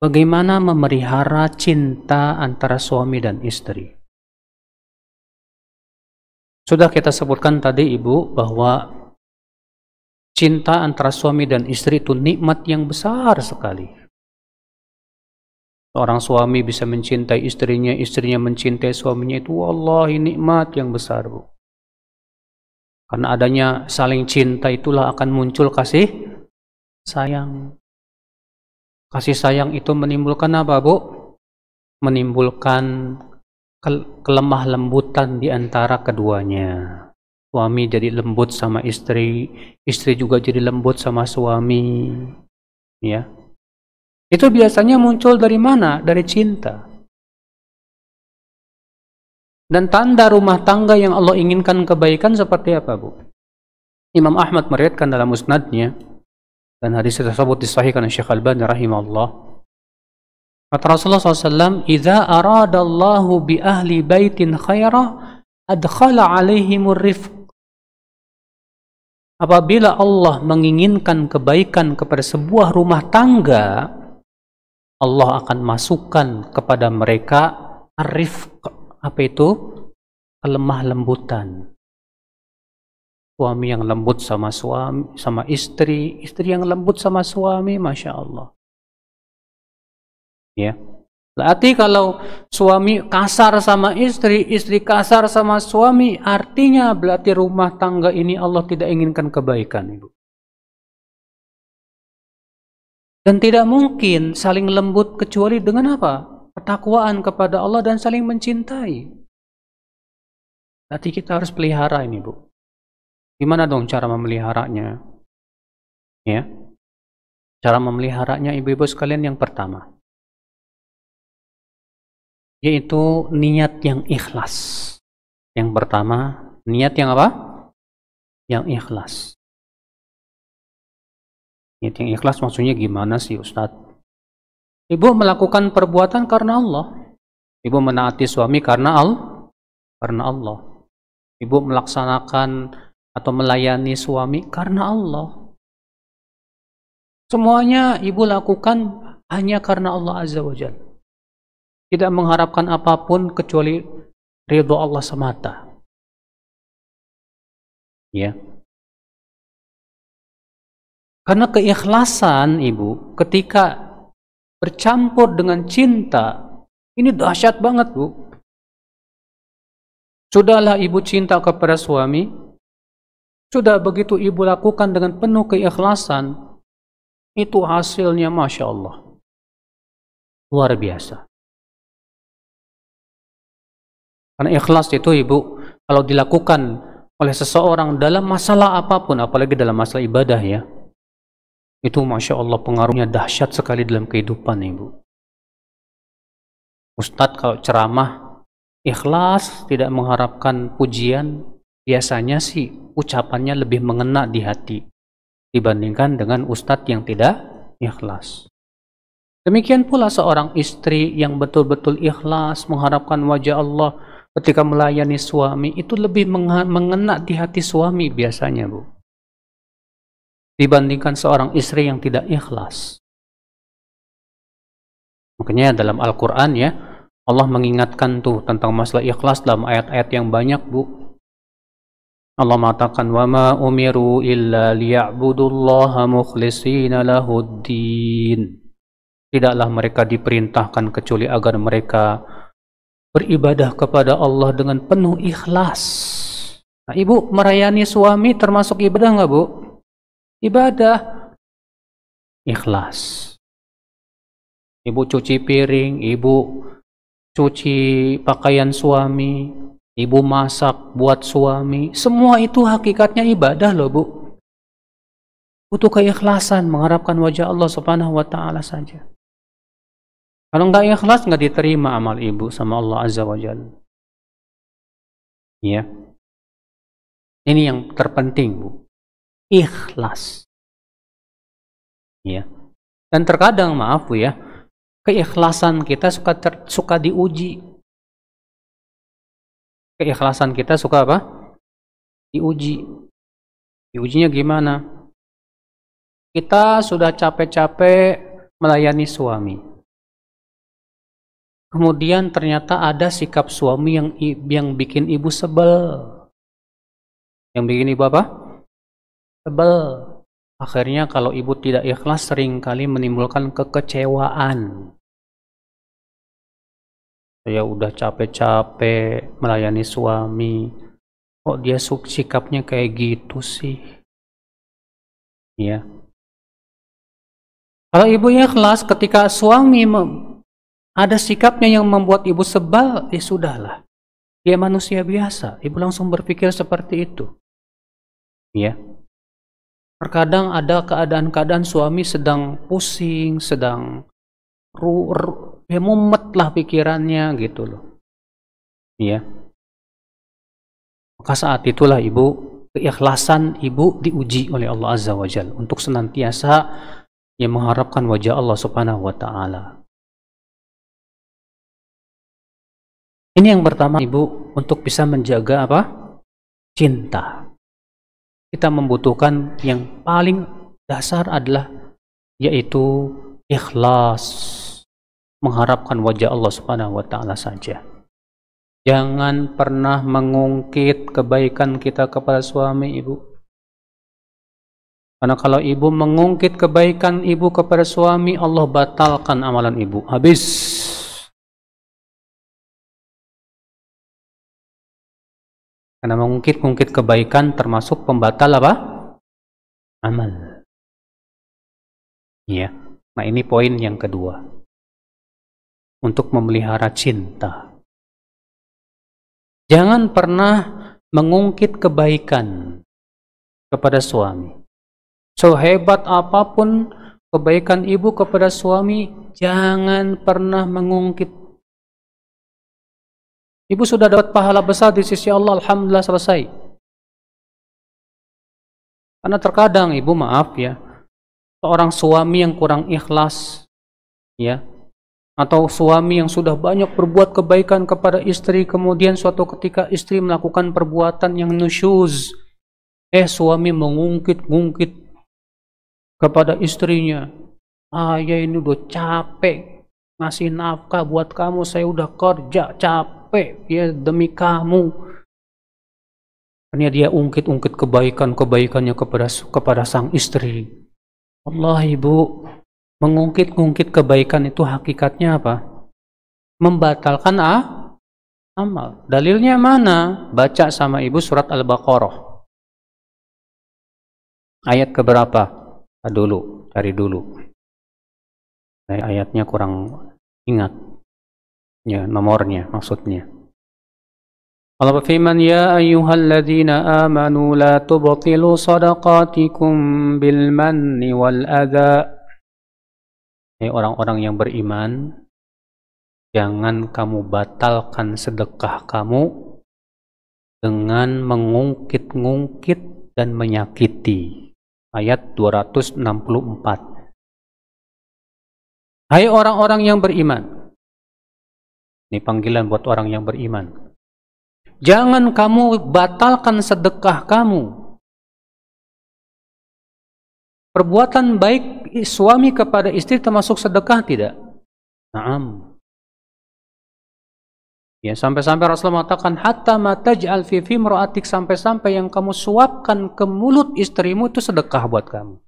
Bagaimana memelihara cinta antara suami dan istri. Sudah kita sebutkan tadi Ibu bahwa cinta antara suami dan istri itu nikmat yang besar sekali. Seorang suami bisa mencintai istrinya, istrinya mencintai suaminya, itu wallahi nikmat yang besar, Bu. Karena adanya saling cinta itulah akan muncul kasih sayang. Kasih sayang itu menimbulkan apa, Bu? Menimbulkan kelemah lembutan di antara keduanya. Suami jadi lembut sama istri, istri juga jadi lembut sama suami. Ya. Itu biasanya muncul dari mana? Dari cinta. Dan tanda rumah tangga yang Allah inginkan kebaikan seperti apa, Bu? Imam Ahmad meriwayatkan dalam musnadnya, dan hadis tersebut disahihkan oleh Syekh Al-Albani rahimahullah. Kata Rasulullah SAW, "Idza aradallahu bi ahli baitin khaira, adkhala alaihimur rifq." Apabila Allah menginginkan kebaikan kepada sebuah rumah tangga, Allah akan masukkan kepada mereka ar-rifq. Apa itu? Kelemah lembutan. Suami yang lembut sama suami, sama istri, istri yang lembut sama suami, Masya Allah. Ya. Berarti kalau suami kasar sama istri, istri kasar sama suami, artinya berarti rumah tangga ini Allah tidak inginkan kebaikan, Ibu. Dan tidak mungkin saling lembut kecuali dengan apa? Ketakwaan kepada Allah dan saling mencintai. Berarti kita harus pelihara ini, Bu. Gimana dong cara memeliharanya? Ya. Cara memeliharanya ibu-ibu sekalian yang pertama, yaitu niat yang ikhlas. Yang pertama, niat yang apa? Yang ikhlas. Niat yang ikhlas maksudnya gimana sih, Ustadz? Ibu melakukan perbuatan karena Allah. Ibu menaati suami karena Allah. Ibu melaksanakan atau melayani suami karena Allah. Semuanya ibu lakukan hanya karena Allah Azza wa Jalla. Tidak mengharapkan apapun kecuali ridho Allah semata. Ya. Karena keikhlasan ibu ketika bercampur dengan cinta, ini dahsyat banget, Bu. Sudahlah ibu cinta kepada suami, sudah begitu ibu lakukan dengan penuh keikhlasan, itu hasilnya Masya Allah. Luar biasa. Karena ikhlas itu ibu, kalau dilakukan oleh seseorang dalam masalah apapun, apalagi dalam masalah ibadah ya, itu Masya Allah pengaruhnya dahsyat sekali dalam kehidupan ibu. Ustadz kalau ceramah ikhlas, tidak mengharapkan pujian, biasanya sih ucapannya lebih mengena di hati dibandingkan dengan ustadz yang tidak ikhlas. Demikian pula seorang istri yang betul-betul ikhlas mengharapkan wajah Allah ketika melayani suami, itu lebih mengena di hati suami biasanya, Bu, dibandingkan seorang istri yang tidak ikhlas. Makanya dalam Al-Quran ya, Allah mengingatkan tuh tentang masalah ikhlas dalam ayat-ayat yang banyak, Bu. Allah mengatakan, "Wa ma umiru illa liya'budullaha mukhlishina lahuddin." Tidaklah mereka diperintahkan kecuali agar mereka beribadah kepada Allah dengan penuh ikhlas. Nah, ibu merayani suami termasuk ibadah nggak, Bu? Ibadah. Ikhlas. Ibu cuci piring, ibu cuci pakaian suami, ibu masak buat suami, semua itu hakikatnya ibadah loh, Bu. Butuh keikhlasan, mengharapkan wajah Allah Subhanahu wa Ta'ala saja. Kalau nggak ikhlas, nggak diterima amal ibu sama Allah Azza wa Jalla. Ya. Ini yang terpenting, Bu. Ikhlas. Ya. Dan terkadang, maaf Bu ya, keikhlasan kita suka diuji. Keikhlasan kita suka apa? Diuji. Diujinya gimana? Kita sudah capek-capek melayani suami. Kemudian ternyata ada sikap suami yang bikin ibu sebel. Yang bikin ibu apa? Sebel. Akhirnya kalau ibu tidak ikhlas seringkali menimbulkan kekecewaan. Saya udah capek-capek melayani suami, kok dia sikapnya kayak gitu sih? Ya. Kalau ibu ikhlas ketika suami ada sikapnya yang membuat ibu sebal, ya sudahlah. Dia manusia biasa, ibu langsung berpikir seperti itu. Ya. Terkadang ada keadaan-keadaan suami sedang pusing, sedang ya mumet lah pikirannya gitu loh. Ya. Maka saat itulah keikhlasan ibu diuji oleh Allah Azza wa Jalla untuk senantiasa yang mengharapkan wajah Allah Subhanahu wa taala. Ini yang pertama ibu, untuk bisa menjaga apa? Cinta. Kita membutuhkan yang paling dasar adalah yaitu ikhlas, mengharapkan wajah Allah Subhanahu wa taala saja. Jangan pernah mengungkit kebaikan kita kepada suami ibu. Karena kalau ibu mengungkit kebaikan ibu kepada suami, Allah batalkan amalan ibu. Habis. Karena mengungkit-ungkit kebaikan termasuk pembatal apa? Amal. Iya. Nah ini poin yang kedua. Untuk memelihara cinta. Jangan pernah mengungkit kebaikan kepada suami. Sehebat apapun kebaikan ibu kepada suami, jangan pernah mengungkit. Ibu sudah dapat pahala besar di sisi Allah, alhamdulillah, selesai. Karena terkadang ibu, maaf ya, seorang suami yang kurang ikhlas, ya, atau suami yang sudah banyak berbuat kebaikan kepada istri, kemudian suatu ketika istri melakukan perbuatan yang nusyuz, suami mengungkit-ungkit kepada istrinya, ya ini udah capek ngasih nafkah buat kamu, saya udah kerja capek ya demi kamu. Hanya dia ungkit-ungkit kebaikannya kepada sang istri. Allah ibu, mengungkit-ungkit kebaikan itu hakikatnya apa? Membatalkan amal. Dalilnya mana? Baca sama ibu surat Al-Baqarah. Ayat keberapa? Cari dulu. Ayatnya kurang ingat. Ya, nomornya maksudnya. Allah berfirman, ya ayyuhalladzina amanu la tubtilu sadaqatikum bil manni wal adha. Orang-orang yang beriman, jangan kamu batalkan sedekah kamu dengan mengungkit-ungkit dan menyakiti. Ayat 264. Hai orang-orang yang beriman. Ini panggilan buat orang yang beriman. Jangan kamu batalkan sedekah kamu. Perbuatan baik suami kepada istri termasuk sedekah tidak? Naam. Ya, sampai-sampai Rasulullah mengatakan, hatta ma taj'al fi imra'atik, sampai-sampai yang kamu suapkan ke mulut istrimu itu sedekah buat kamu.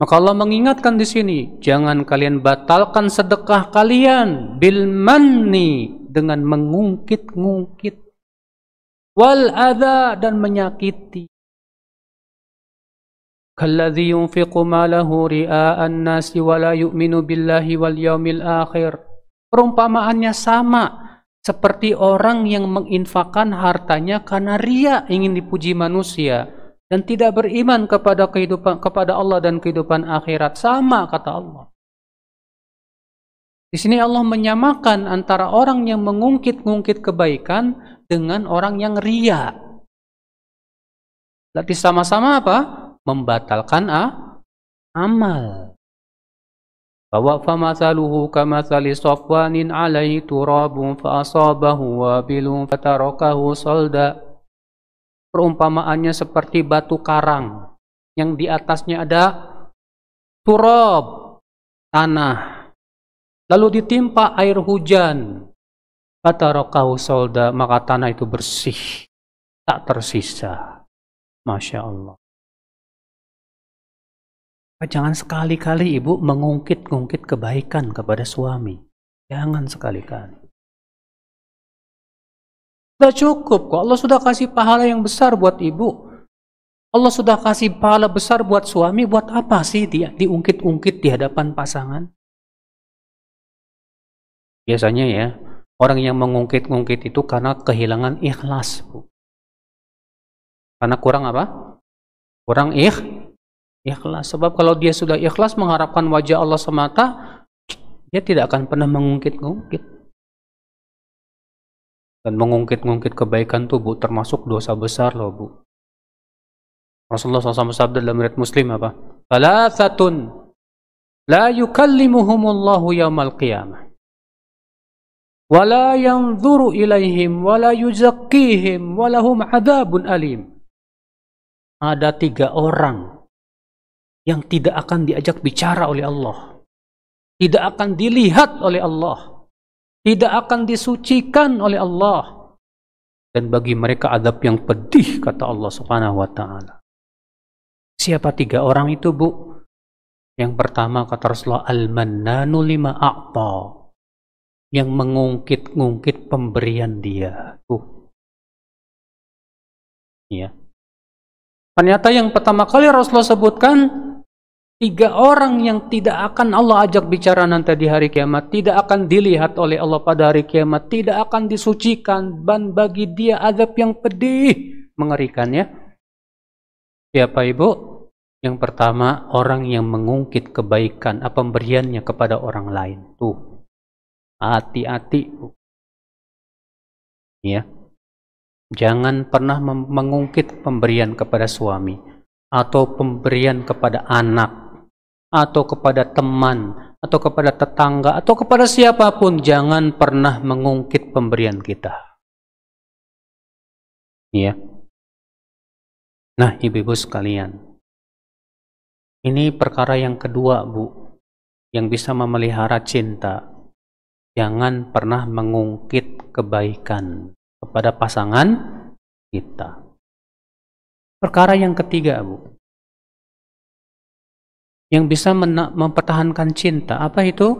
Maka Allah mengingatkan di sini, jangan kalian batalkan sedekah kalian bil manni, dengan mengungkit-ungkit, wal adha, dan menyakiti. Kalladzi yunfiqu malahu ria'an nasi wa la yu'minu billahi wal yaumil akhir. Perumpamaannya sama seperti orang yang menginfakkan hartanya karena ria, ingin dipuji manusia, dan tidak beriman kepada Allah dan kehidupan akhirat. Sama kata Allah. Di sini Allah menyamakan antara orang yang mengungkit-ungkit kebaikan dengan orang yang ria. Berarti sama-sama apa? Membatalkan amal. Bahwa famathaluhu kamathali safwanin alaihi turabun fa asabahu wabilun fatarakahu salda. Perumpamaannya seperti batu karang yang di atasnya ada turab, tanah. lalu ditimpa air hujan, fatarakahu solda, maka tanah itu bersih, tak tersisa. Masya Allah. Jangan sekali-kali ibu mengungkit-ungkit kebaikan kepada suami. Jangan sekali-kali. Sudah cukup kok. Allah sudah kasih pahala yang besar buat ibu. Allah sudah kasih pahala besar buat suami. Buat apa sih dia diungkit-ungkit di hadapan pasangan? Biasanya ya, orang yang mengungkit-ungkit itu karena kehilangan ikhlas, Bu. Karena kurang apa? Kurang ikhlas. Sebab kalau dia sudah ikhlas mengharapkan wajah Allah semata, dia tidak akan pernah mengungkit-ungkit. Dan mengungkit-ungkit kebaikan itu, Bu, termasuk dosa besar loh, Bu. Rasulullah SAW sabda dalam riwayat Muslim apa? Thalathatun la yukallimuhumullahu yaumal qiyamah. Wa la yanzuru ilaihim wa la yuzakkihim wa lahum adzabun alim. Ada 3 orang yang tidak akan diajak bicara oleh Allah, tidak akan dilihat oleh Allah, tidak akan disucikan oleh Allah, dan bagi mereka azab yang pedih, kata Allah Subhanahu wa Ta'ala. Siapa 3 orang itu, Bu? Yang pertama, kata Rasulullah, al-mannanu lima a'ta, yang mengungkit-ungkit pemberian dia. Ya. Ternyata yang pertama kali Rasulullah sebutkan 3 orang yang tidak akan Allah ajak bicara nanti di hari kiamat, tidak akan dilihat oleh Allah pada hari kiamat, tidak akan disucikan, dan bagi dia azab yang pedih, mengerikan ya. Siapa ibu? Yang pertama, orang yang mengungkit kebaikan, pemberiannya kepada orang lain. Tuh, hati-hati. Ya, jangan pernah mengungkit pemberian kepada suami, atau pemberian kepada anak, atau kepada teman, atau kepada tetangga, atau kepada siapapun. Jangan pernah mengungkit pemberian kita. Ya. Nah, ibu-ibu sekalian, ini perkara yang kedua, Bu, yang bisa memelihara cinta. Jangan pernah mengungkit kebaikan kepada pasangan kita. Perkara yang ketiga, Bu, yang bisa mempertahankan cinta, apa itu?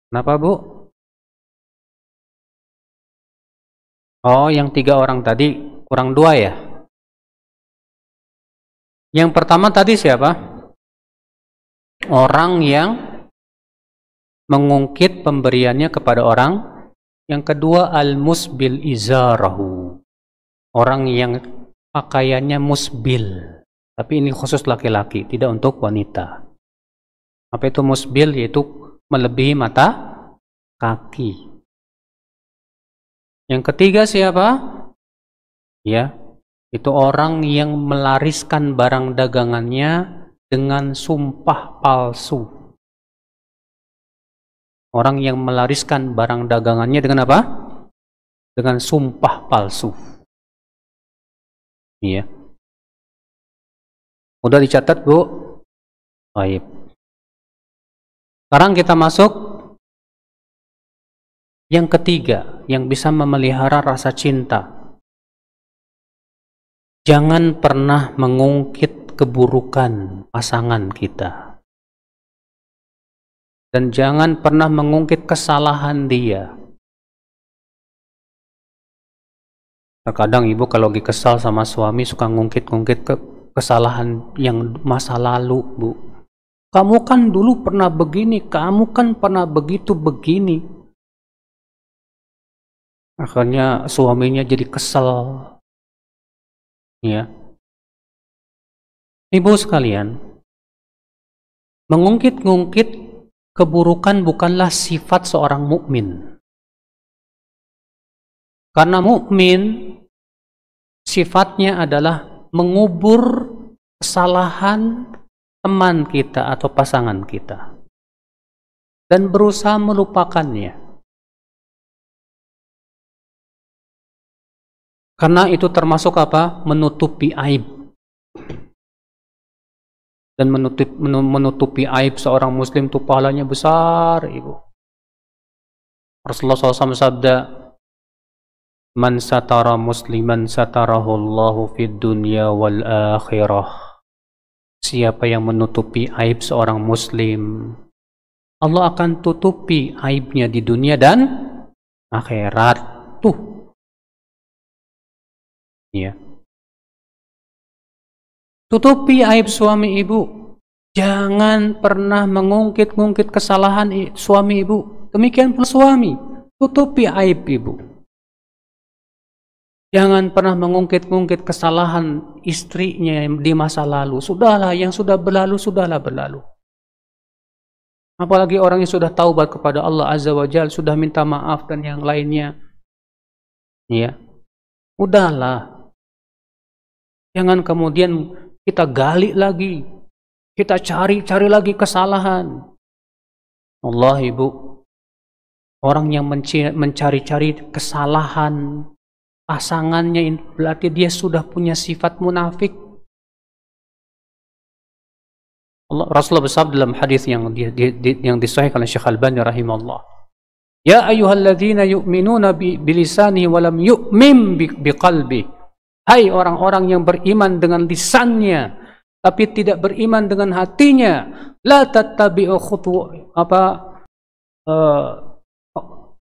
Kenapa, Bu? Oh, yang 3 orang tadi, kurang 2 ya? Yang pertama tadi siapa? Orang yang mengungkit pemberiannya kepada orang. Yang kedua, al-musbil izarahu, orang yang pakaiannya musbil. Tapi ini khusus laki-laki, tidak untuk wanita. Apa itu musbil? Yaitu melebihi mata kaki. Yang ketiga siapa? Ya, itu orang yang melariskan barang dagangannya dengan sumpah palsu. Orang yang melariskan barang dagangannya dengan apa? Dengan sumpah palsu. Iya. Udah dicatat, Bu? Baik. Sekarang kita masuk yang ketiga, yang bisa memelihara rasa cinta. Jangan pernah mengungkit keburukan pasangan kita. Dan jangan pernah mengungkit kesalahan dia. Terkadang ibu kalau lagi kesal sama suami suka ngungkit-ngungkit kesalahan yang masa lalu, Bu. Kamu kan dulu pernah begini, kamu kan pernah begitu begini. Akhirnya suaminya jadi kesel. Ya. Ibu sekalian, mengungkit-ngungkit keburukan bukanlah sifat seorang mukmin. Karena mukmin sifatnya adalah mengubur kesalahan teman kita atau pasangan kita dan berusaha melupakannya. Karena itu termasuk apa? Menutupi aib. Dan menutupi aib seorang muslim itu pahalanya besar, Ibu. Rasulullah SAW sabda, "Man satara musliman satarahu Allahu fid dunya wal akhirah." Siapa yang menutupi aib seorang muslim, Allah akan tutupi aibnya di dunia dan akhirat. Tuh. Ya. Tutupi aib suami ibu. Jangan pernah mengungkit-ungkit kesalahan suami ibu. Demikian pula suami. Tutupi aib ibu. Jangan pernah mengungkit-ungkit kesalahan istrinya di masa lalu. Sudahlah, yang sudah berlalu, sudahlah berlalu. Apalagi orang yang sudah taubat kepada Allah Azza wa Jalla, sudah minta maaf dan yang lainnya. Ya. Udahlah. Jangan kemudian kita gali lagi. Kita cari lagi kesalahan. Allah ibu. Orang yang mencari-cari kesalahan pasangannya berarti dia sudah punya sifat munafik. Rasulullah bersabda dalam hadis yang disahihkan oleh Syekh Albani rahimahullah, "Ya ayyuhalladzina yu'minuna bilisanihi wa lam yu'min biqalbi." Hai orang-orang yang beriman dengan lisannya tapi tidak beriman dengan hatinya, la tattabi'u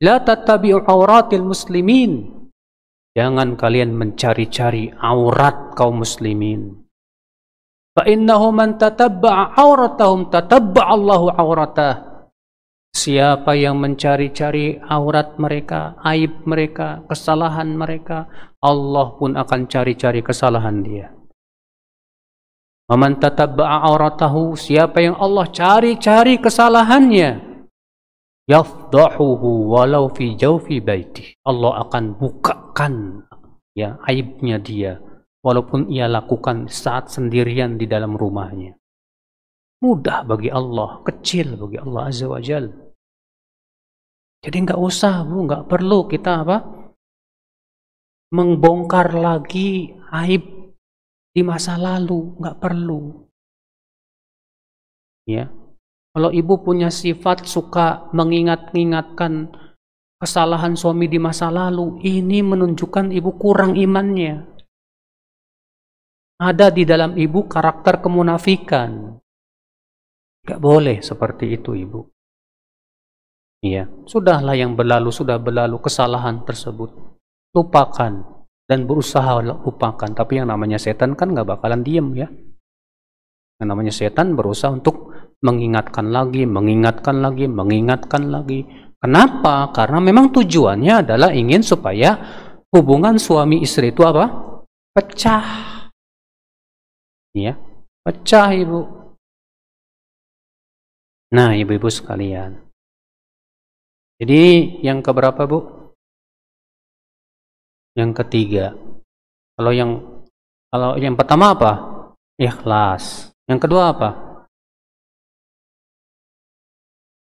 la tattabi'u auratil muslimin. Jangan kalian mencari-cari aurat kaum muslimin. Fa innahu man tatabba'a auratahum tatabba'a Allahu auratah. Siapa yang mencari-cari aurat mereka, aib mereka, kesalahan mereka, Allah pun akan cari-cari kesalahan dia. Wa man tatabba'a auratahu, siapa yang Allah cari-cari kesalahannya, yafdahuhu walau fi jawfi baiti. Allah akan bukakan ya aibnya dia walaupun ia lakukan saat sendirian di dalam rumahnya. Mudah bagi Allah, kecil bagi Allah Azza wa Jalla. Jadi nggak usah Bu, nggak perlu kita membongkar lagi aib di masa lalu, nggak perlu. Ya. Kalau ibu punya sifat suka mengingat-ingatkan kesalahan suami di masa lalu, ini menunjukkan ibu kurang imannya. Ada di dalam ibu karakter kemunafikan. Gak boleh seperti itu ibu. Iya, sudahlah yang berlalu, sudah berlalu kesalahan tersebut. Lupakan dan berusaha lupakan. Tapi yang namanya setan kan gak bakalan diem ya. Yang namanya setan berusaha untuk mengingatkan lagi, mengingatkan lagi, mengingatkan lagi. Kenapa? Karena memang tujuannya adalah ingin supaya hubungan suami istri itu apa? Pecah. Ya, pecah ibu. Nah, ibu-ibu sekalian. Jadi yang keberapa bu? Yang ketiga. Kalau yang pertama apa? Ikhlas. Yang kedua apa?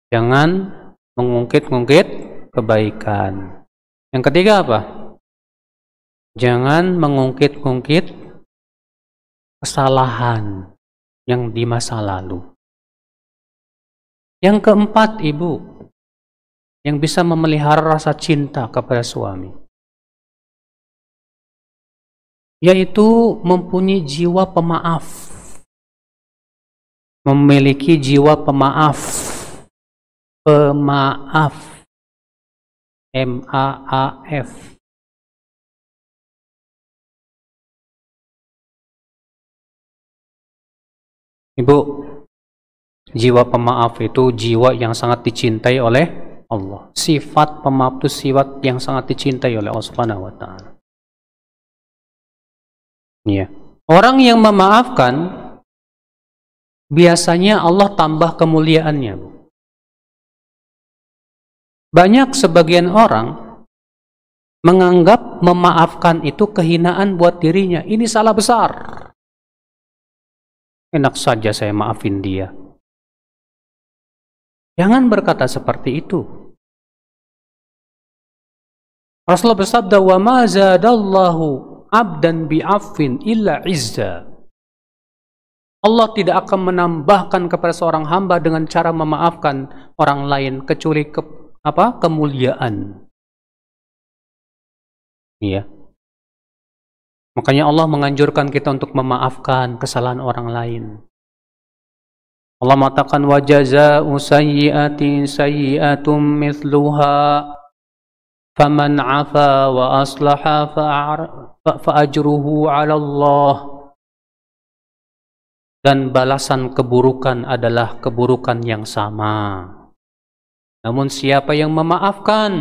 Jangan mengungkit-ungkit kebaikan. Yang ketiga apa? Jangan mengungkit-ungkit kesalahan yang di masa lalu. Yang keempat, ibu, yang bisa memelihara rasa cinta kepada suami, yaitu mempunyai jiwa pemaaf, memiliki jiwa pemaaf, M-A-A-F. Ibu, jiwa pemaaf itu jiwa yang sangat dicintai oleh Allah. Sifat pemaaf itu sifat yang sangat dicintai oleh Allah Subhanahu wa taala. Ya. Orang yang memaafkan biasanya Allah tambah kemuliaannya, Bu. Banyak sebagian orang menganggap memaafkan itu kehinaan buat dirinya. Ini salah besar. Enak saja saya maafin dia. Jangan berkata seperti itu. Rasulullah bersabda, "Wa ma zadallahu 'abdan bi'affin illa 'izza." Allah tidak akan menambahkan kepada seorang hamba dengan cara memaafkan orang lain kecuali kemuliaan. Iya. Makanya Allah menganjurkan kita untuk memaafkan kesalahan orang lain. Allah mengatakan wa jazaa'u sayyi'atin sayyi'atum mithluha faman 'afa wa aslaha fa ajruhu 'ala Allah. Dan balasan keburukan adalah keburukan yang sama. Namun siapa yang memaafkan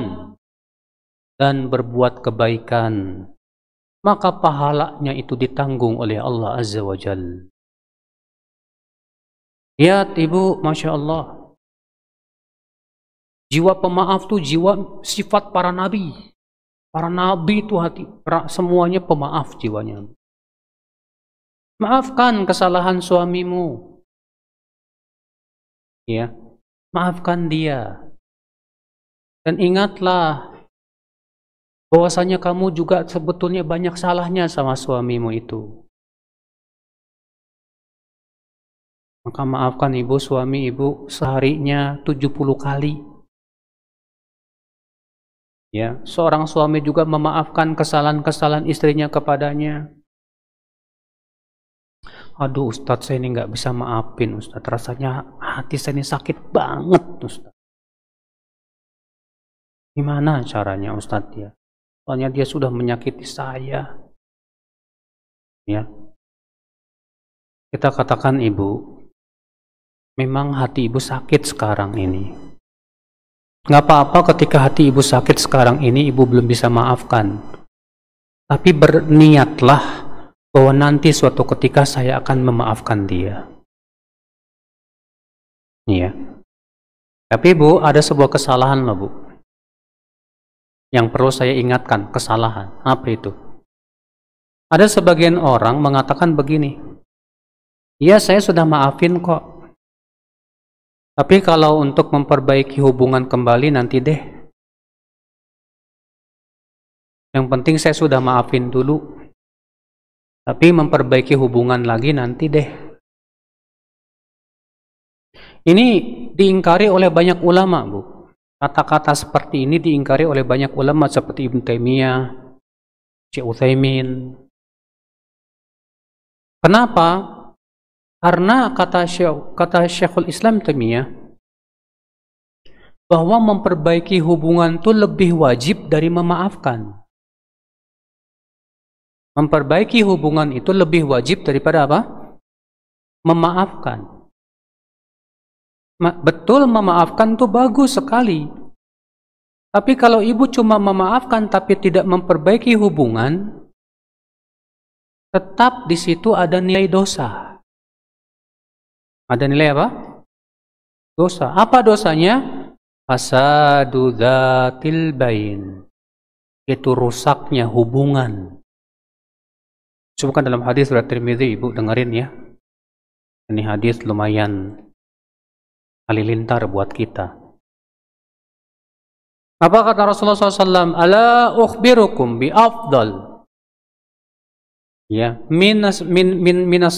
dan berbuat kebaikan, maka pahalanya itu ditanggung oleh Allah Azza wa Jalla. Lihat Ibu, Masya Allah. Jiwa pemaaf itu jiwa sifat para nabi. Para nabi itu semuanya pemaaf jiwanya. Maafkan kesalahan suamimu. Ya, maafkan dia. Dan ingatlah bahwasanya kamu juga sebetulnya banyak salahnya sama suamimu itu. Maka maafkan ibu, suami ibu seharinya 70 kali. Ya, seorang suami juga memaafkan kesalahan-kesalahan istrinya kepadanya. Aduh Ustadz, saya ini nggak bisa maafin Ustadz. Rasanya hati saya ini sakit banget Ustadz. Gimana caranya Ustadz ya? Soalnya dia sudah menyakiti saya. Ya. Kita katakan ibu, memang hati ibu sakit sekarang ini. Nggak apa-apa ketika hati ibu sakit sekarang ini ibu belum bisa maafkan. Tapi berniatlah bahwa nanti suatu ketika saya akan memaafkan dia. Iya. Tapi Bu, ada sebuah kesalahan loh Bu, yang perlu saya ingatkan. Kesalahan apa itu? Ada sebagian orang mengatakan begini, iya saya sudah maafin kok, tapi kalau untuk memperbaiki hubungan kembali nanti deh. Yang penting saya sudah maafin dulu, tapi memperbaiki hubungan lagi nanti deh. Ini diingkari oleh banyak ulama, Bu. Kata-kata seperti ini diingkari oleh banyak ulama seperti Ibnu Taimiyah, Syekh Utsaimin. Kenapa? Karena kata Syekhul Islam Taimiyah bahwa memperbaiki hubungan itu lebih wajib dari memaafkan. Memperbaiki hubungan itu lebih wajib daripada apa? Memaafkan. Betul, memaafkan itu bagus sekali. Tapi kalau ibu cuma memaafkan tapi tidak memperbaiki hubungan, tetap di situ ada nilai dosa. Ada nilai apa? Dosa. Apa dosanya? Fasadu dzatil bain. Itu rusaknya hubungan. Sebutkan dalam hadis riwayat Tirmidzi, Ibu dengerin ya. Ini hadis lumayan halilintar buat kita. Apa kata Rasulullah SAW? Ala ukhbirukum bi afdal. Ya, minas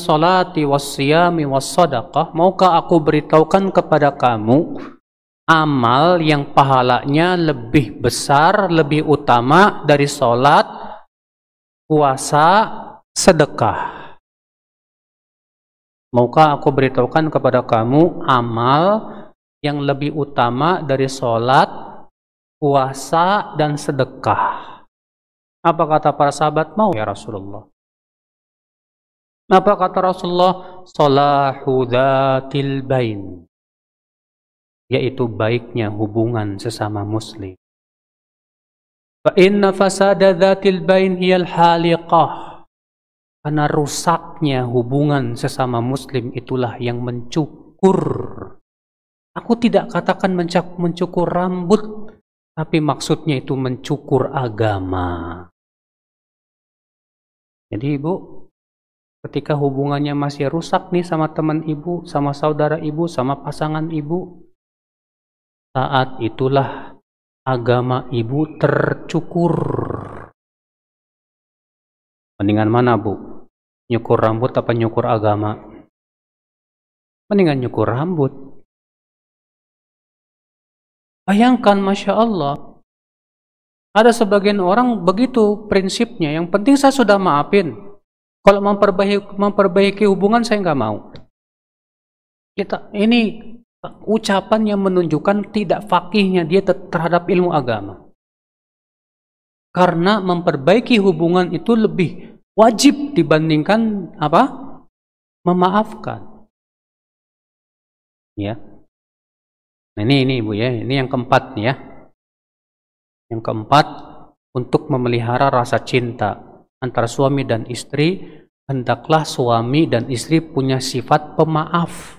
salati was siyami was sadaqah. Maukah aku beritahukan kepada kamu amal yang pahalanya lebih besar, lebih utama dari salat, puasa, sedekah? Maukah aku beritahukan kepada kamu amal yang lebih utama dari sholat, puasa, dan sedekah? Apa kata para sahabat? Mau ya Rasulullah. Apa kata Rasulullah? Salahu dzatil bain, yaitu baiknya hubungan sesama muslim. Fa inna fasada dzatil bain hiyal haliqah. Karena rusaknya hubungan sesama muslim itulah yang mencukur. Aku tidak katakan mencukur rambut, tapi maksudnya itu mencukur agama. Jadi Ibu, ketika hubungannya masih rusak nih sama teman Ibu, sama saudara Ibu, sama pasangan Ibu, saat itulah agama Ibu tercukur. Mendingan mana Bu? Nyukur rambut apa nyukur agama? mendingan nyukur rambut. Bayangkan, Masya Allah, ada sebagian orang begitu prinsipnya, yang penting saya sudah maafin. Kalau memperbaiki hubungan saya nggak mau. Ini ucapan yang menunjukkan tidak fakihnya dia terhadap ilmu agama. Karena memperbaiki hubungan itu lebih wajib dibandingkan apa? Memaafkan. Ya. Nah, ini Ibu ya, ini yang keempat nih ya. Yang keempat, untuk memelihara rasa cinta antara suami dan istri, hendaklah suami dan istri punya sifat pemaaf.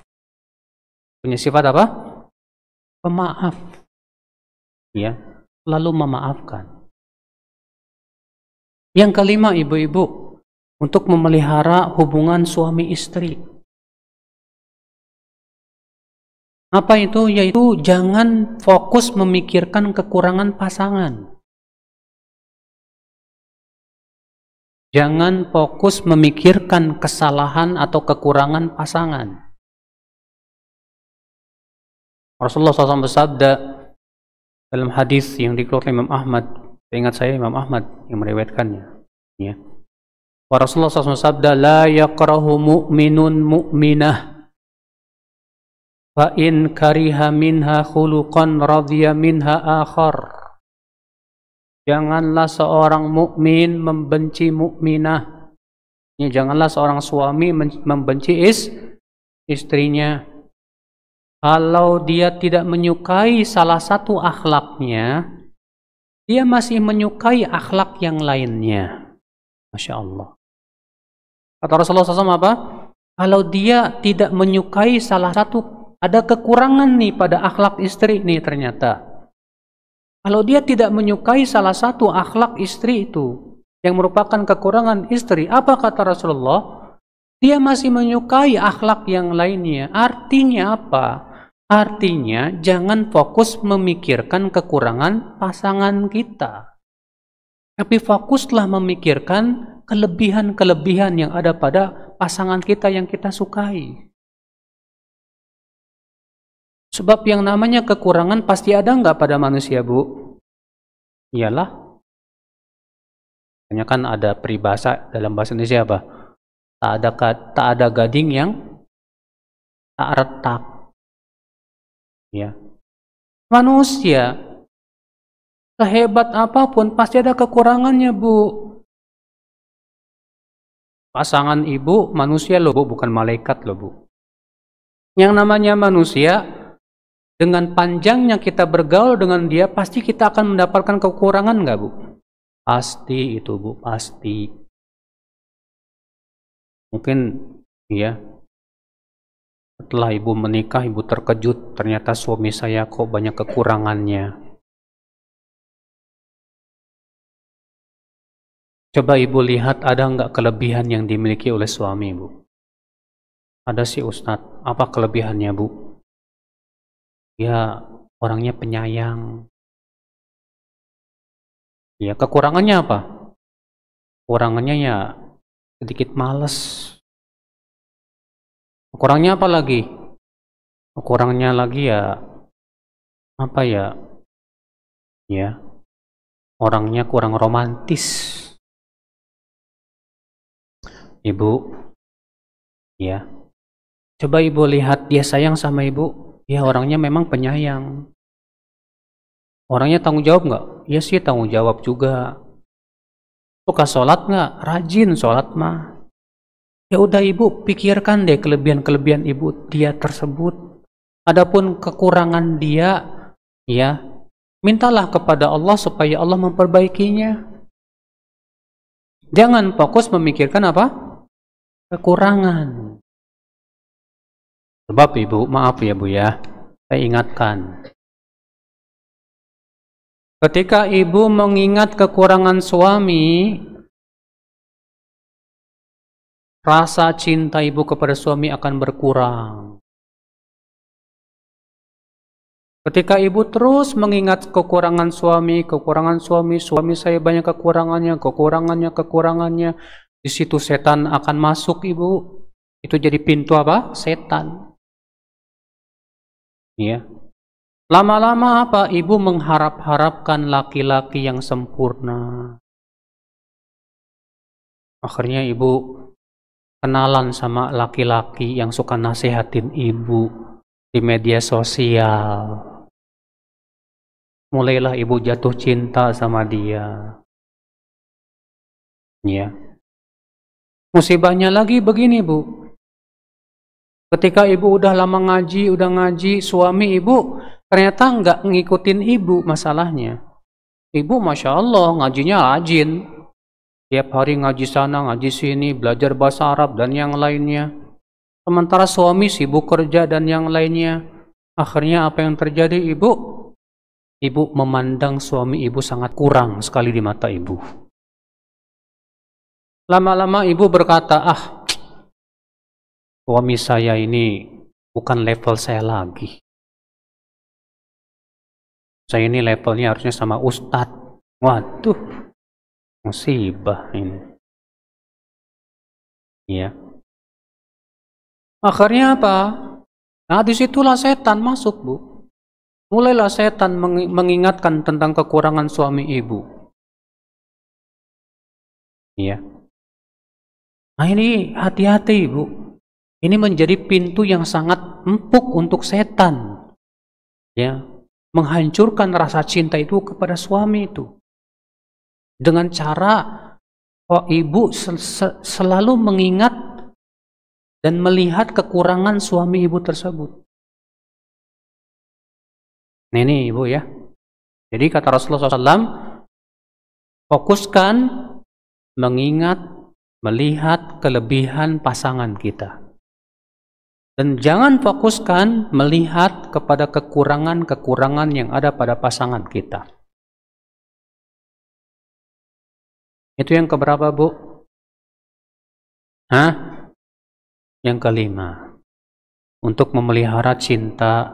Punya sifat apa? Pemaaf. Ya, lalu memaafkan. Yang kelima, ibu-ibu, untuk memelihara hubungan suami istri. Apa itu? Yaitu jangan fokus memikirkan kekurangan pasangan. Jangan fokus memikirkan kesalahan atau kekurangan pasangan. Rasulullah SAW bersabda dalam hadis yang dikeluarkan Imam Ahmad, ingat saya Imam Ahmad yang meriwayatkannya, ya. Rasulullah SAW bersabda, la yakrahu mu'minun mu'minah fa in kariha minha khuluqan radhiya minha akhar. Janganlah seorang mukmin membenci mukminah. Ya, janganlah seorang suami membenci istrinya. Kalau dia tidak menyukai salah satu akhlaknya, dia masih menyukai akhlak yang lainnya. Masya Allah. Kata Rasulullah SAW apa? Kalau dia tidak menyukai salah satu, ada kekurangan nih pada akhlak istri nih ternyata. Kalau dia tidak menyukai salah satu akhlak istri itu, yang merupakan kekurangan istri, apa kata Rasulullah? Dia masih menyukai akhlak yang lainnya. Artinya apa? Artinya jangan fokus memikirkan kekurangan pasangan kita. Tapi fokuslah memikirkan kelebihan-kelebihan yang ada pada pasangan kita yang kita sukai. Sebab yang namanya kekurangan pasti ada nggak pada manusia, Bu? Iyalah. Hanya kan ada peribahasa dalam bahasa Indonesia apa? Tak ada gading yang tak retak. Ya. Manusia sehebat apapun pasti ada kekurangannya, Bu. Pasangan ibu manusia loh, Bu, bukan malaikat loh, Bu. Yang namanya manusia, dengan panjangnya kita bergaul dengan dia, pasti kita akan mendapatkan kekurangan nggak, Bu? Pasti itu, Bu, pasti. Mungkin ya, setelah ibu menikah, ibu terkejut, ternyata suami saya kok banyak kekurangannya. Coba ibu lihat, ada nggak kelebihan yang dimiliki oleh suami, Bu? Ada sih, Ustadz. Apa kelebihannya, Bu? Ya, orangnya penyayang. Ya, kekurangannya apa? Kekurangannya ya sedikit malas. Kurangnya apa lagi? Kurangnya lagi ya apa ya? Ya, orangnya kurang romantis. Ibu, ya, coba ibu lihat, dia sayang sama ibu. Ya, orangnya memang penyayang. Orangnya tanggung jawab nggak? Ya sih, tanggung jawab juga. Suka sholat nggak? Rajin sholat mah. Ya udah ibu, pikirkan deh kelebihan-kelebihan ibu dia tersebut. Adapun kekurangan dia, ya, mintalah kepada Allah supaya Allah memperbaikinya. Jangan fokus memikirkan apa? Kekurangan. Sebab ibu, maaf ya Bu ya, saya ingatkan. Ketika ibu mengingat kekurangan suami, rasa cinta ibu kepada suami akan berkurang. Ketika ibu terus mengingat kekurangan suami, suami saya banyak kekurangannya, di situ setan akan masuk, ibu. Itu jadi pintu apa? Setan. Ya. Lama-lama apa? Ibu mengharap-harapkan laki-laki yang sempurna. Akhirnya ibu kenalan sama laki-laki yang suka nasihatin ibu di media sosial. Mulailah ibu jatuh cinta sama dia. Ya. Musibahnya lagi begini, Bu. Ketika ibu udah lama ngaji, suami ibu ternyata nggak ngikutin ibu masalahnya. Ibu Masya Allah ngajinya rajin. Tiap hari ngaji sana, ngaji sini, belajar bahasa Arab dan yang lainnya. Sementara suami sibuk kerja dan yang lainnya. Akhirnya apa yang terjadi ibu? Ibu memandang suami ibu sangat kurang sekali di mata ibu. Lama-lama ibu berkata, suami saya ini bukan level saya lagi. Saya ini levelnya harusnya sama ustadz. Waduh, musibah ini. Ya. Akhirnya apa? Nah, disitulah setan masuk, Bu. Mulailah setan mengingatkan tentang kekurangan suami ibu. Ya. Nah, ini hati-hati, Bu. Ini menjadi pintu yang sangat empuk untuk setan. Ya, menghancurkan rasa cinta itu kepada suami itu. Dengan cara ibu selalu mengingat dan melihat kekurangan suami ibu tersebut. Nah, ini ibu ya. Jadi kata Rasulullah SAW, fokuskan mengingat, melihat kelebihan pasangan kita. Dan jangan fokuskan melihat kepada kekurangan-kekurangan yang ada pada pasangan kita. Itu yang keberapa, Bu? Yang kelima. Untuk memelihara cinta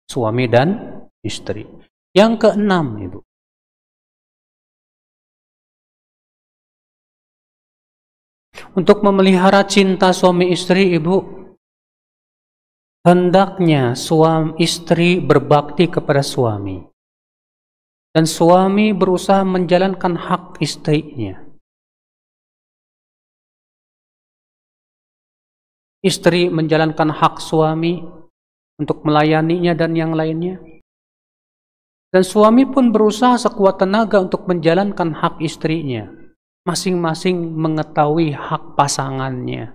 suami dan istri. Yang keenam, Ibu. Untuk memelihara cinta suami istri, Ibu, hendaknya suami istri berbakti kepada suami. Dan suami berusaha menjalankan hak istrinya. Istri menjalankan hak suami untuk melayaninya dan yang lainnya. Dan suami pun berusaha sekuat tenaga untuk menjalankan hak istrinya. Masing-masing mengetahui hak pasangannya.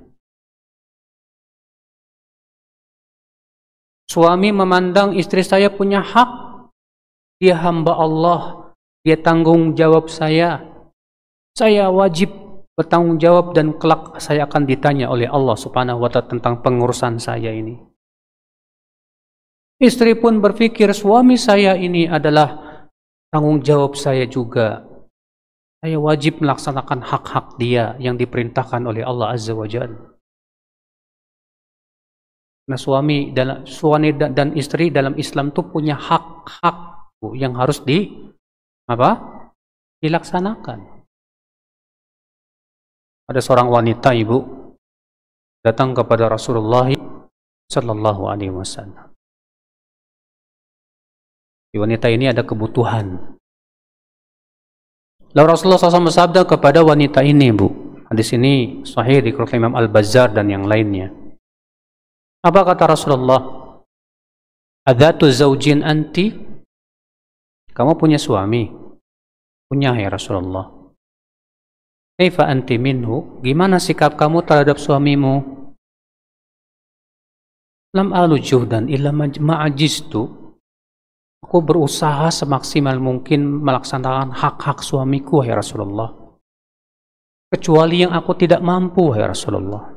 Suami memandang istri saya punya hak. Dia hamba Allah, dia tanggung jawab saya. Saya wajib bertanggung jawab dan kelak saya akan ditanya oleh Allah Subhanahu wa Ta'ala tentang pengurusan saya ini. Istri pun berpikir suami saya ini adalah tanggung jawab saya juga. Saya wajib melaksanakan hak-hak dia yang diperintahkan oleh Allah Azza wa Jalla. Nah, suami dan istri dalam Islam itu punya hak-hak yang harus dilaksanakan. Ada seorang wanita, Ibu, datang kepada Rasulullah sallallahu alaihi wasallam. Di wanita ini ada kebutuhan. Lalu Rasulullah SAW bersabda kepada wanita ini, Bu. Hadis ini sahih dikeluarkan Imam Al-Bazzar dan yang lainnya. Apa kata Rasulullah? Adzatu zaujin anti? Kamu punya suami? Punya, ya Rasulullah. Kaifa anti minhu? Gimana sikap kamu terhadap suamimu? Lam alu juhdan illa ma'ajistu. Aku berusaha semaksimal mungkin melaksanakan hak-hak suamiku, ya Rasulullah. Kecuali yang aku tidak mampu, ya Rasulullah.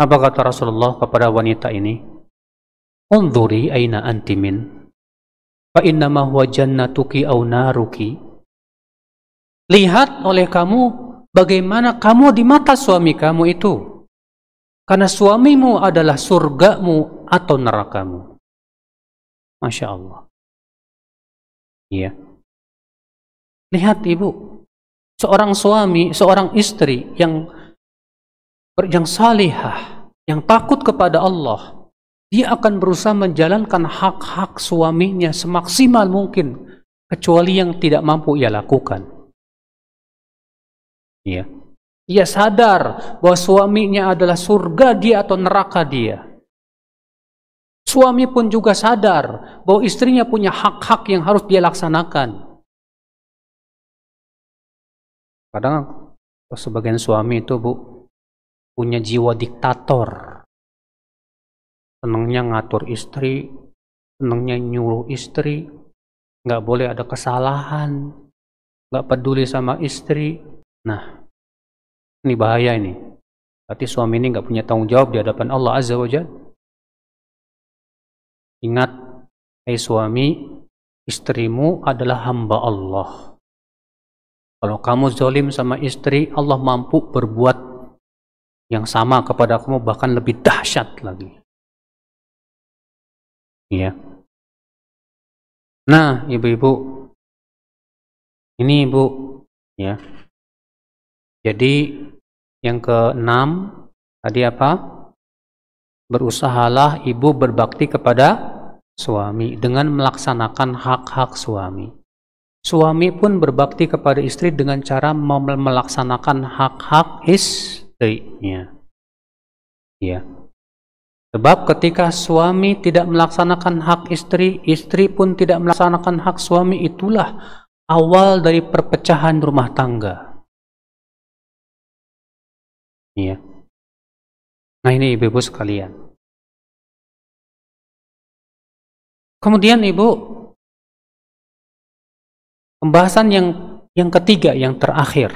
Apa kata Rasulullah kepada wanita ini? Unzuri aina anti min. Fa innama huwa jannatuki aw naruki. Lihat oleh kamu bagaimana kamu di mata suami kamu itu. Karena suamimu adalah surgamu atau nerakamu. Masya Allah. Iya. Lihat, Ibu. Seorang suami, seorang istri yang salihah, yang takut kepada Allah, dia akan berusaha menjalankan hak-hak suaminya semaksimal mungkin, kecuali yang tidak mampu ia lakukan. Ya. Ia sadar bahwa suaminya adalah surga dia atau neraka dia. Suami pun juga sadar bahwa istrinya punya hak-hak yang harus dia laksanakan. Kadang sebagian suami itu, Bu, punya jiwa diktator. Senangnya ngatur istri, senangnya nyuruh istri, nggak boleh ada kesalahan, nggak peduli sama istri. Nah, ini bahaya ini. Berarti suami ini nggak punya tanggung jawab di hadapan Allah Azza wa Jalla. Ingat, hai suami, istrimu adalah hamba Allah. Kalau kamu zalim sama istri, Allah mampu berbuat yang sama kepada kamu, bahkan lebih dahsyat lagi. Ya. Nah, ibu-ibu, ini ibu, ya. Jadi yang keenam tadi apa? Berusahalah ibu berbakti kepada suami dengan melaksanakan hak-hak suami. Suami pun berbakti kepada istri dengan cara melaksanakan hak-hak istrinya. Ya. Sebab ketika suami tidak melaksanakan hak istri, istri pun tidak melaksanakan hak suami, itulah awal dari perpecahan rumah tangga. Ya. Nah, ini ibu-ibu sekalian. Kemudian ibu, pembahasan yang ketiga, yang terakhir,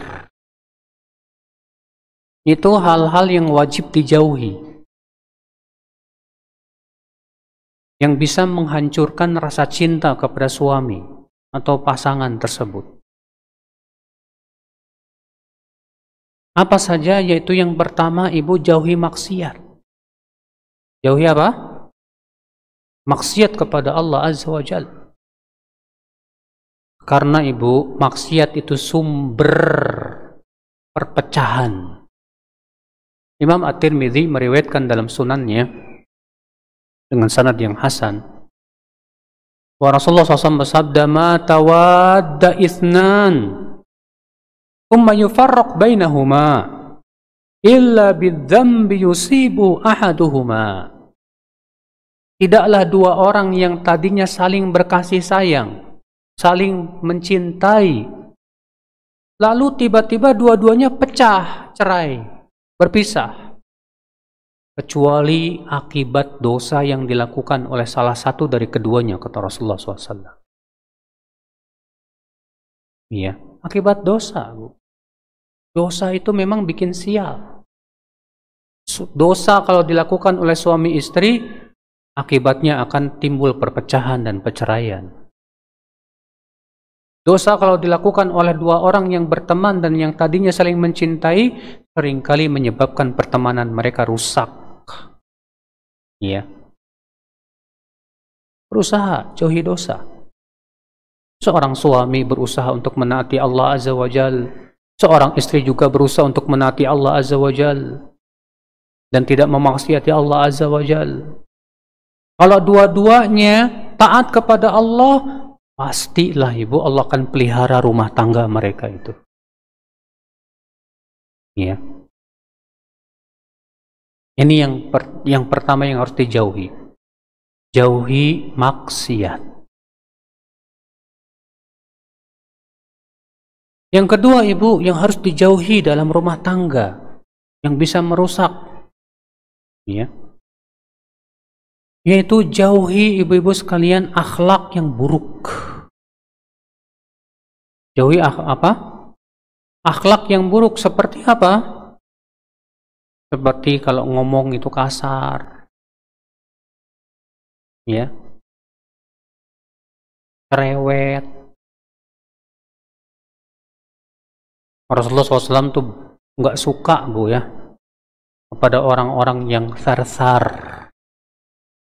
itu hal-hal yang wajib dijauhi, yang bisa menghancurkan rasa cinta kepada suami atau pasangan tersebut. Apa saja? Yaitu yang pertama, ibu, jauhi maksiat. Jauhi apa? Maksiat kepada Allah Azza wa Jalla. Karena ibu, maksiat itu sumber perpecahan. Imam At-Tirmidzi meriwayatkan dalam sunannya dengan sanad yang hasan, wa Rasulullah SAW bersabda, ma tawadda ithnan thumma yufarraq bainahuma illa bidzambi yusibu ahaduhuma. Tidaklah dua orang yang tadinya saling berkasih sayang, saling mencintai, lalu tiba-tiba dua-duanya pecah, cerai, berpisah, kecuali akibat dosa yang dilakukan oleh salah satu dari keduanya, kata Rasulullah SAW. Iya, akibat dosa, Bu. Dosa itu memang bikin sial. Dosa kalau dilakukan oleh suami istri, akibatnya akan timbul perpecahan dan perceraian. Dosa kalau dilakukan oleh dua orang yang berteman dan yang tadinya saling mencintai, seringkali menyebabkan pertemanan mereka rusak. Ya. Berusaha jauhi dosa. Seorang suami berusaha untuk menaati Allah Azza wa Jal. Seorang istri juga berusaha untuk menaati Allah Azza wa Jal dan tidak memaksiati Allah Azza wa Jal. Kalau dua-duanya taat kepada Allah, pastilah ibu, Allah akan pelihara rumah tangga mereka itu. Ya. Ini yang pertama yang harus dijauhi. Jauhi maksiat. Yang kedua ibu, yang harus dijauhi dalam rumah tangga, yang bisa merusak, ya, yaitu jauhi ibu-ibu sekalian akhlak yang buruk. Jauhi apa? Akhlak yang buruk seperti apa? Seperti kalau ngomong itu kasar, ya, cerewet. Rasulullah SAW tuh nggak suka, Bu, ya, kepada orang-orang yang sarsar.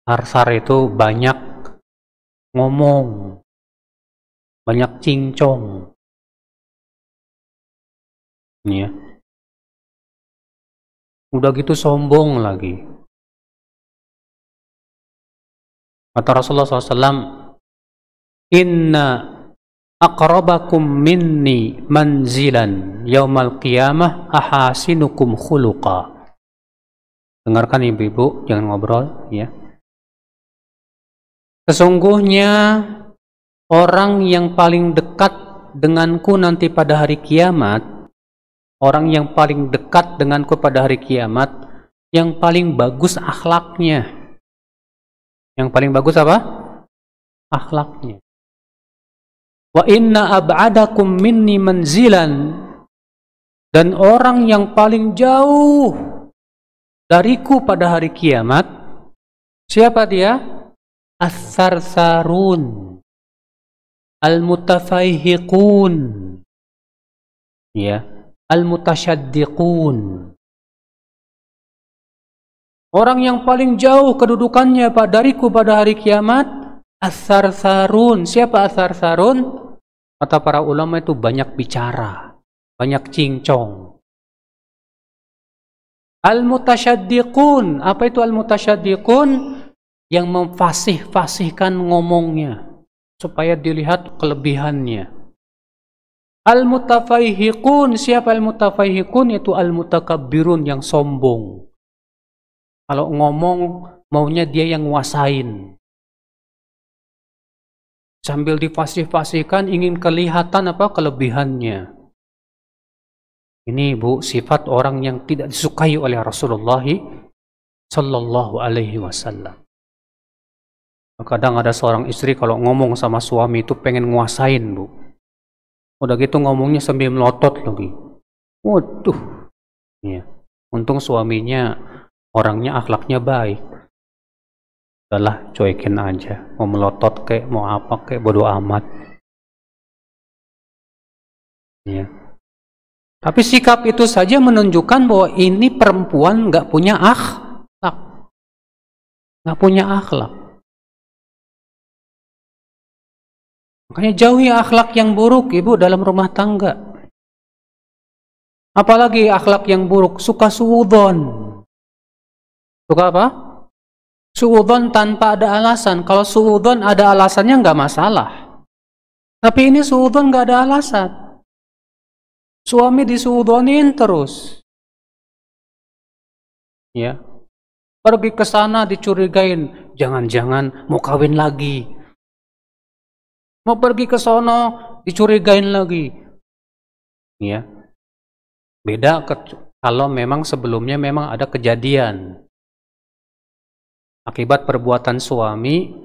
Sarsar itu banyak ngomong, banyak cincong, ya. Udah gitu sombong lagi. Kata Rasulullah SAW, Inna aqrabakum minni manzilan yaumal qiyamah ahasinukum khuluqa. Dengarkan ibu-ibu, jangan ngobrol ya. Sesungguhnya orang yang paling dekat denganku nanti pada hari kiamat, orang yang paling dekat denganku pada hari kiamat, yang paling bagus akhlaknya. Yang paling bagus apa? Akhlaknya. Wa inna ab'adakum minni manzilan, dan orang yang paling jauh dariku pada hari kiamat, siapa dia? As-sarsarun, al-mutafaihiqun, ya, al-mutasyaddiqun. Orang yang paling jauh kedudukannya dariku pada hari kiamat, as-sarsarun. Siapa as-sarsarun? Kata para ulama itu banyak bicara, banyak cincong. Al-mutasyaddiqun. Apa itu al-mutasyaddiqun? Yang memfasih-fasihkan ngomongnya supaya dilihat kelebihannya. Al-mutafaihiqun. Siapa al-mutafaihiqun? Itu al-mutakabbirun, yang sombong. Kalau ngomong maunya dia yang nguasain. Sambil difasih-fasihkan ingin kelihatan apa kelebihannya. Ini Bu, sifat orang yang tidak disukai oleh Rasulullah sallallahu alaihi wasallam. Kadang ada seorang istri kalau ngomong sama suami itu pengen nguasain, Bu. Udah gitu ngomongnya sambil melotot lagi. Waduh. Ya. Untung suaminya orangnya akhlaknya baik. Udahlah, cuekin aja. Mau melotot kayak mau apa kayak bodo amat. Ya. Tapi sikap itu saja menunjukkan bahwa ini perempuan nggak punya akhlak. Nggak punya akhlak. Makanya jauhi akhlak yang buruk, Ibu, dalam rumah tangga. Apalagi akhlak yang buruk, suka suudzon. Suka apa? Suudzon tanpa ada alasan. Kalau suudzon ada alasannya nggak masalah. Tapi ini suudzon nggak ada alasan. Suami disuudzonin terus. Ya. Pergi ke sana dicurigain, jangan-jangan mau kawin lagi. Mau pergi ke sono dicurigain lagi. Ya. Beda kalau memang sebelumnya memang ada kejadian. Akibat perbuatan suami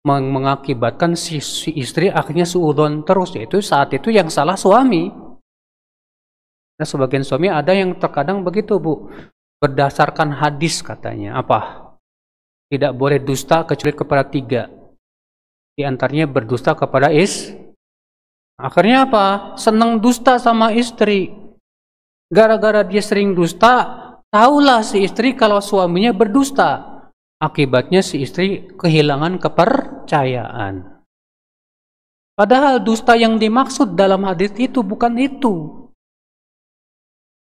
mengakibatkan si istri akhirnya suudzon terus, yaitu saat itu yang salah suami. Nah, sebagian suami ada yang terkadang begitu, Bu. Berdasarkan hadis katanya, apa? Tidak boleh dusta kecuali kepada 3. Di antaranya berdusta kepada Akhirnya apa? Senang dusta sama istri. Gara-gara dia sering dusta, tahulah si istri kalau suaminya berdusta. Akibatnya si istri kehilangan kepercayaan. Padahal dusta yang dimaksud dalam hadis itu bukan itu.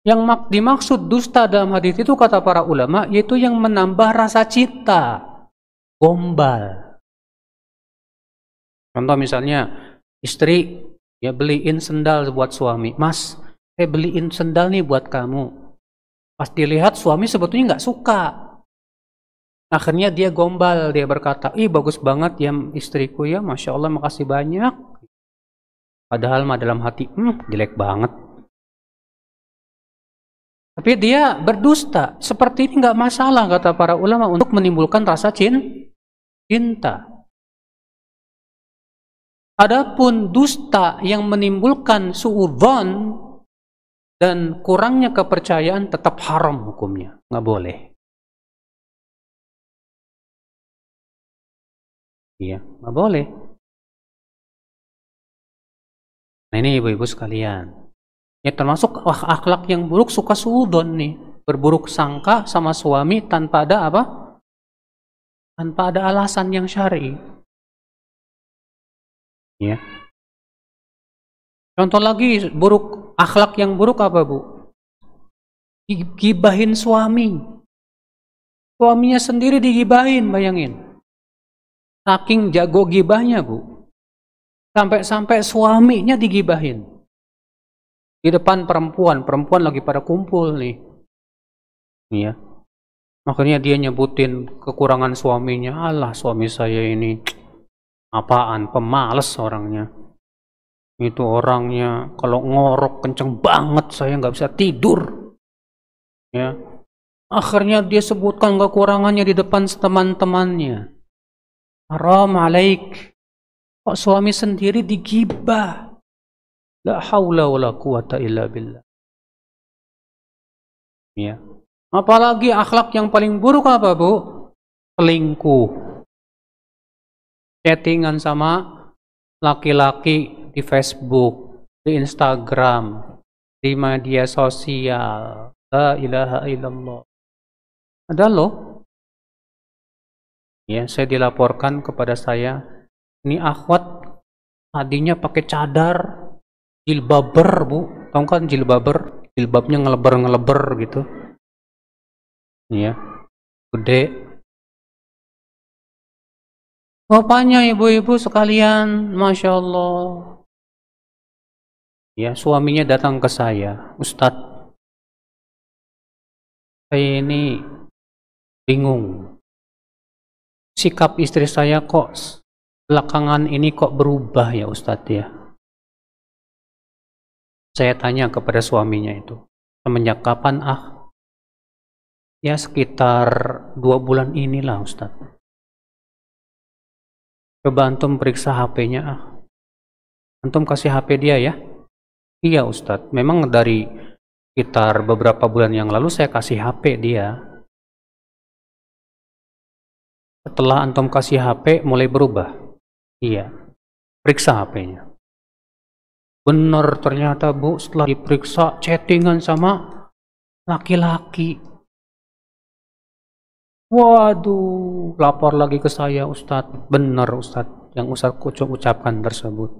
Yang dimaksud dusta dalam hadis itu kata para ulama, yaitu yang menambah rasa cinta. Gombal. Contoh misalnya, istri ya beliin sendal buat suami. Mas, saya beliin sendal nih buat kamu. Pas dilihat suami sebetulnya nggak suka. Akhirnya dia gombal, dia berkata, ih bagus banget ya istriku ya, Masya Allah makasih banyak. Padahal mah dalam hati, jelek banget. Tapi dia berdusta. Seperti ini nggak masalah kata para ulama untuk menimbulkan rasa cinta. Adapun dusta yang menimbulkan suudzon dan kurangnya kepercayaan tetap haram hukumnya, nggak boleh. Iya, nggak boleh. Nah ini ibu-ibu sekalian, ya termasuk akhlak yang buruk, suka suudzon nih, berburuk sangka sama suami tanpa ada apa? Tanpa ada alasan yang syar'i. Ya. Contoh lagi akhlak yang buruk apa, Bu? Gibahin suami. Suaminya sendiri digibahin, bayangin. Saking jago gibahnya, Bu. Sampai-sampai suaminya digibahin. Di depan perempuan lagi pada kumpul nih. Iya. Makanya dia nyebutin kekurangan suaminya. Alah, suami saya ini apaan, pemalas orangnya. Itu orangnya kalau ngorok kenceng banget, saya nggak bisa tidur. Ya. Akhirnya dia sebutkan kekurangannya di depan teman-temannya. Haram alaik. Kok suami sendiri digibah? La haula wala quwata illa billah. Ya. Apalagi akhlak yang paling buruk apa, Bu? Selingkuh. Chattingan sama laki-laki di Facebook, di Instagram, di media sosial. La ilaha illallah. Ada loh. Ya, saya dilaporkan kepada saya, ini akhwat tadinya pakai cadar, jilbaber, Bu. Tahu kan jilbaber? Jilbabnya ngeleber-ngeleber gitu. Ya, gede. Bapaknya, ibu-ibu sekalian, Masya Allah. Ya, suaminya datang ke saya, Ustadz, saya ini bingung. Sikap istri saya kok belakangan ini kok berubah ya Ustadz ya. Saya tanya kepada suaminya itu, semenjak kapan? Ya sekitar 2 bulan inilah Ustadz. Coba antum periksa HP-nya Antum kasih HP dia ya. Iya Ustadz, memang dari sekitar beberapa bulan yang lalu saya kasih HP dia. Setelah antum kasih HP mulai berubah. Iya. Periksa HP-nya. Benar ternyata, Bu, setelah diperiksa chattingan sama laki-laki. Waduh, lapor lagi ke saya, Ustadz. Benar, Ustadz, yang Ustadz ucapkan tersebut.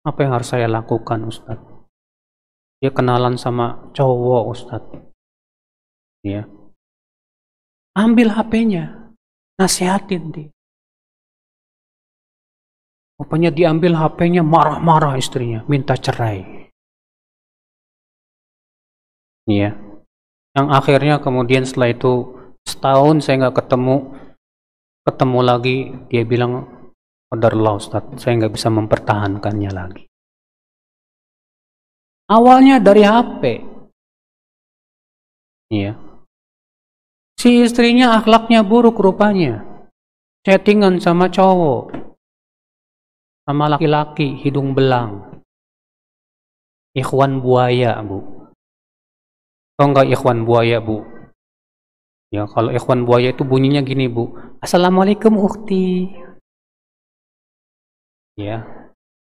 Apa yang harus saya lakukan, Ustadz? Dia kenalan sama cowok, Ustadz. Ya. Ambil HP-nya. Nasihatin dia. Rupanya diambil HP-nya, marah-marah istrinya, minta cerai. Iya. Yang akhirnya kemudian setelah itu setahun saya nggak ketemu lagi, dia bilang, qadarullah Ustaz, saya nggak bisa mempertahankannya lagi. Awalnya dari HP. Iya. Si istrinya akhlaknya buruk rupanya. Chattingan sama cowok. Sama laki-laki hidung belang. Ikhwan buaya, Bu. Tahu nggak ikhwan buaya, Bu? Ya, kalau ikhwan buaya itu bunyinya gini, Bu. Assalamualaikum ukhti. Ya.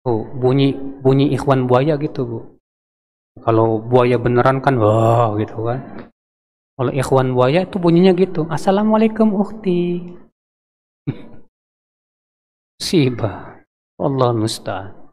Bunyi ikhwan buaya gitu, Bu. Kalau buaya beneran kan wah gitu kan. Kalau ikhwan buaya itu bunyinya gitu. Assalamualaikum ukhti. Sibah. Allah musta'an.